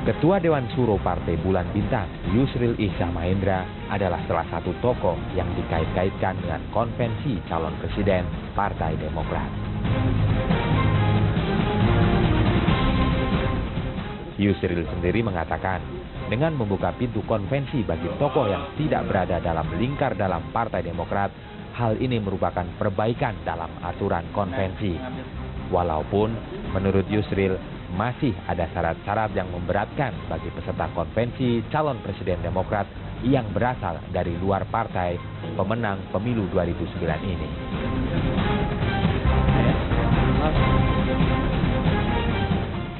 Ketua Dewan Suro Partai Bulan Bintang, Yusril Iza Mahendra, adalah salah satu tokoh yang dikait-kaitkan dengan konvensi calon presiden Partai Demokrat. Yusril sendiri mengatakan, dengan membuka pintu konvensi bagi tokoh yang tidak berada dalam lingkar dalam Partai Demokrat, hal ini merupakan perbaikan dalam aturan konvensi. Walaupun menurut Yusril, masih ada syarat-syarat yang memberatkan bagi peserta konvensi calon presiden Demokrat yang berasal dari luar partai pemenang pemilu 2009 ini.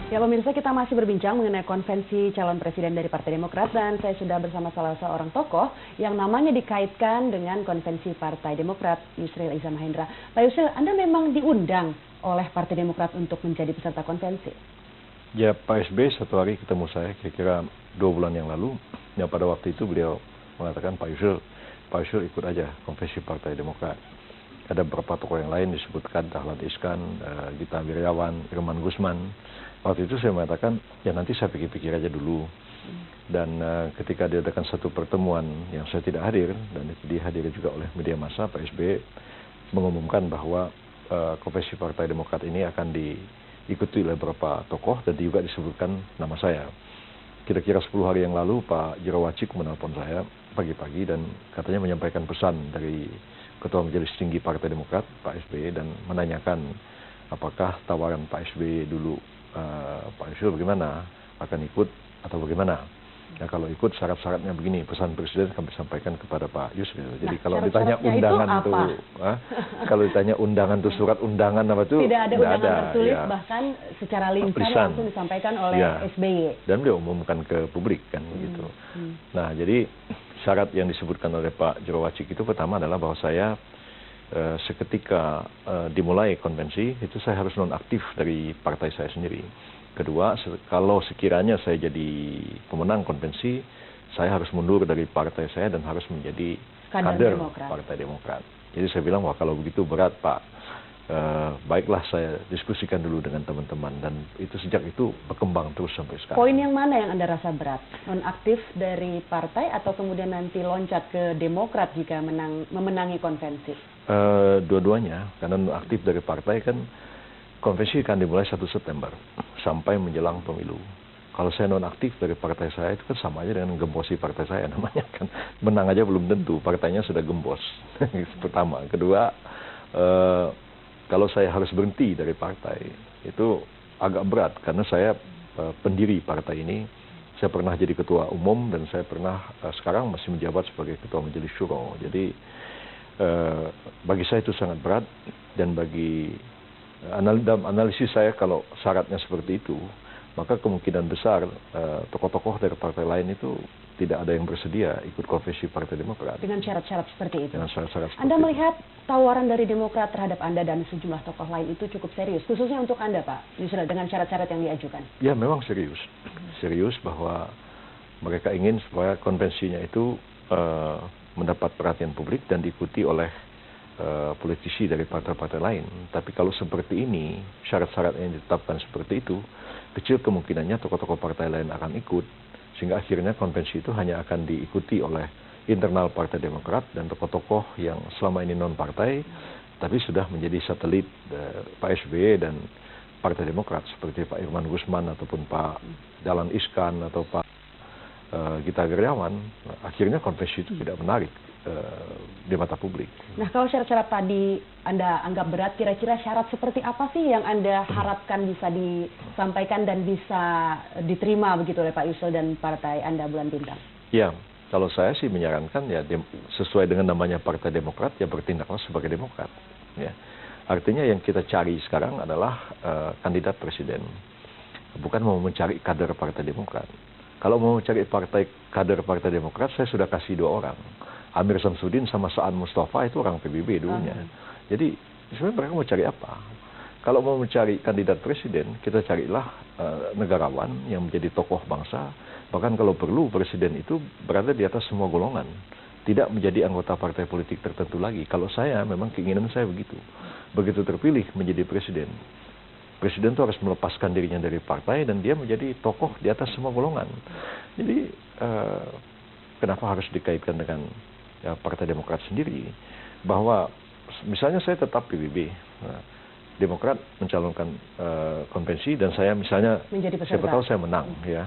Ya pemirsa, kita masih berbincang mengenai konvensi calon presiden dari Partai Demokrat dan saya sudah bersama salah seorang tokoh yang namanya dikaitkan dengan konvensi Partai Demokrat, Yusril Iza Mahendra. Pak Yusril, Anda memang diundang oleh Partai Demokrat untuk menjadi peserta konvensi? Ya, Pak SB satu hari ketemu saya kira-kira 2 bulan yang lalu. Ya, pada waktu itu beliau mengatakan, Pak Yusril ikut aja konvensi Partai Demokrat. Ada beberapa tokoh yang lain disebutkan, Dahlan Iskan, Gita Wirjawan, Irman Gusman. Waktu itu saya mengatakan, ya nanti saya pikir-pikir aja dulu. Dan ketika diadakan satu pertemuan yang saya tidak hadir, dan itu dihadiri juga oleh media massa, Pak SB mengumumkan bahwa konvensi Partai Demokrat ini akan diikuti oleh beberapa tokoh dan juga disebutkan nama saya. Kira-kira 10 hari yang lalu Pak Jerawacik menelpon saya pagi-pagi dan katanya menyampaikan pesan dari Ketua Majelis Tinggi Partai Demokrat, Pak SB, dan menanyakan apakah tawaran Pak SB dulu, Pak Yusril bagaimana, akan ikut atau bagaimana. Nah, kalau ikut syarat-syaratnya begini, pesan Presiden kami sampaikan kepada Pak Yusril. Jadi kalau ditanya undangan itu, kalau ditanya undangan itu surat undangan apa itu? Tidak ada undangan tertulis, ya. Bahkan secara lisan langsung disampaikan oleh SBY. Dan beliau umumkan ke publik kan begitu. Nah, jadi syarat yang disebutkan oleh Pak Jerawacik itu pertama adalah bahwa saya seketika dimulai konvensi itu saya harus nonaktif dari partai saya sendiri. Kedua, kalau sekiranya saya jadi pemenang konvensi, saya harus mundur dari partai saya dan harus menjadi kader Partai Demokrat. Jadi saya bilang, wah kalau begitu berat Pak, baiklah saya diskusikan dulu dengan teman-teman. Dan itu sejak itu berkembang terus sampai sekarang. Poin yang mana yang Anda rasa berat? Nonaktif dari partai atau kemudian nanti loncat ke Demokrat jika memenangi konvensi? Dua-duanya, karena nonaktif dari partai kan konvensi akan dimulai 1 September sampai menjelang pemilu. Kalau saya nonaktif dari partai saya itu kan sama aja dengan gembosi partai saya namanya kan. Menang aja belum tentu, partainya sudah gembos. Pertama. Kedua, kalau saya harus berhenti dari partai itu agak berat karena saya pendiri partai ini. Saya pernah jadi ketua umum dan saya pernah sekarang masih menjabat sebagai ketua majelis syuro. Jadi bagi saya itu sangat berat dan bagi dalam analisis saya kalau syaratnya seperti itu, maka kemungkinan besar tokoh-tokoh dari partai lain itu tidak ada yang bersedia ikut konvensi Partai Demokrat. Dengan syarat-syarat seperti itu? Dengan syarat-syarat seperti Anda melihat tawaran dari Demokrat terhadap Anda dan sejumlah tokoh lain itu cukup serius, khususnya untuk Anda Pak Yusril, dengan syarat-syarat yang diajukan? Ya memang serius. Serius bahwa mereka ingin supaya konvensinya itu mendapat perhatian publik dan diikuti oleh politisi dari partai-partai lain. Tapi kalau seperti ini, syarat-syarat yang ditetapkan seperti itu, kecil kemungkinannya tokoh-tokoh partai lain akan ikut, sehingga akhirnya konvensi itu hanya akan diikuti oleh internal Partai Demokrat dan tokoh-tokoh yang selama ini non-partai, tapi sudah menjadi satelit Pak SBY dan Partai Demokrat, seperti Pak Irman Gusman ataupun Pak Dahlan Iskan atau Pak Gita Wirjawan. Akhirnya konvensi itu tidak menarik di mata publik. Nah, kalau syarat-syarat tadi Anda anggap berat, kira-kira syarat seperti apa sih yang Anda harapkan bisa disampaikan dan bisa diterima begitu oleh Pak Yusril dan partai Anda Bulan Bintang? Ya, kalau saya sih menyarankan ya sesuai dengan namanya Partai Demokrat ya bertindaklah sebagai Demokrat. Ya, artinya yang kita cari sekarang adalah kandidat presiden, bukan mau mencari kader Partai Demokrat. Kalau mau mencari kader Partai Demokrat, saya sudah kasih 2 orang. Amir Samsudin sama Saan Mustafa itu orang PBB dulunya. Jadi sebenarnya mereka mau cari apa? Kalau mau mencari kandidat presiden, kita carilah negarawan yang menjadi tokoh bangsa. Bahkan kalau perlu presiden itu berada di atas semua golongan. Tidak menjadi anggota partai politik tertentu lagi. Kalau saya memang keinginan saya begitu. Begitu terpilih menjadi presiden, Presiden itu harus melepaskan dirinya dari partai dan dia menjadi tokoh di atas semua golongan. Jadi kenapa harus dikaitkan dengan Partai Demokrat sendiri? Bahwa misalnya saya tetap PBB, Demokrat mencalonkan konvensi dan saya misalnya siapa tahu saya menang, ya.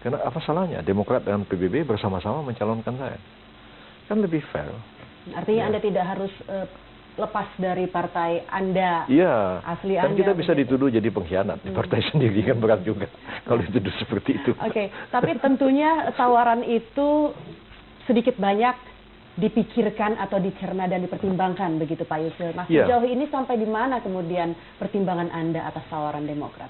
Karena apa salahnya Demokrat dan PBB bersama-sama mencalonkan saya? Kan lebih fair. Artinya Anda tidak harus lepas dari partai Anda, asli kan Anda. kita bisa dituduh jadi pengkhianat di partai sendiri, kan berat juga kalau dituduh seperti itu. Oke, tapi tentunya tawaran itu sedikit banyak dipikirkan atau dicerna dan dipertimbangkan begitu Pak Yusril. Nah, sejauh ini sampai di mana kemudian pertimbangan Anda atas tawaran Demokrat?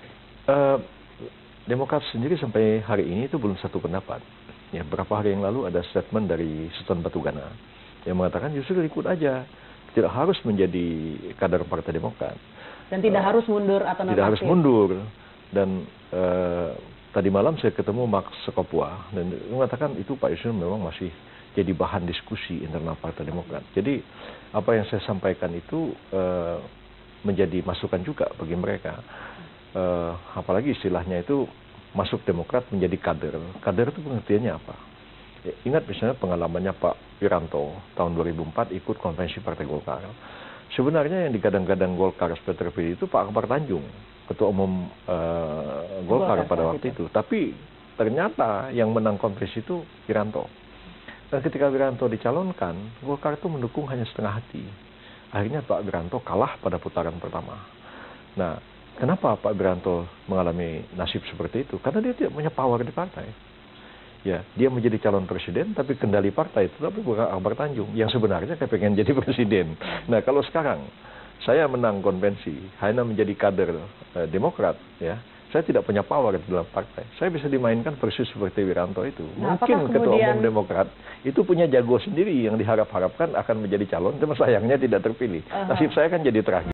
Demokrat sendiri sampai hari ini itu belum satu pendapat. Ya, beberapa hari yang lalu ada statement dari Sultan Batugana yang mengatakan Yusril ikut aja. Tidak harus menjadi kader Partai Demokrat. Dan tidak harus mundur atau nonaktif. Tidak harus mundur. Dan tadi malam saya ketemu Max Sekopua dan mengatakan itu Pak Yusril memang masih jadi bahan diskusi internal Partai Demokrat. Jadi apa yang saya sampaikan itu menjadi masukan juga bagi mereka. Apalagi istilahnya itu masuk Demokrat menjadi kader. Kader itu pengertiannya apa? Ingat misalnya pengalamannya Pak Wiranto tahun 2004 ikut konvensi Partai Golkar. Sebenarnya yang digadang-gadang Golkar sebagai terpilih itu Pak Akbar Tanjung, Ketua Umum Golkar pada waktu itu. Tapi ternyata yang menang konvensi itu Wiranto. Dan ketika Wiranto dicalonkan, Golkar itu mendukung hanya setengah hati. Akhirnya Pak Wiranto kalah pada putaran pertama. Nah, kenapa Pak Wiranto mengalami nasib seperti itu? Karena dia tidak punya power di partai. Ya, dia menjadi calon presiden, tapi kendali partai itu tapi bukan Akbar Tanjung yang sebenarnya pengen jadi presiden. Nah, kalau sekarang saya menang konvensi, hanya menjadi kader Demokrat, ya, saya tidak punya power di dalam partai. Saya bisa dimainkan persis seperti Wiranto itu. Nah, mungkin Ketua Umum Demokrat itu punya jago sendiri yang diharap-harapkan akan menjadi calon, tapi sayangnya tidak terpilih. Nasib saya kan jadi terakhir.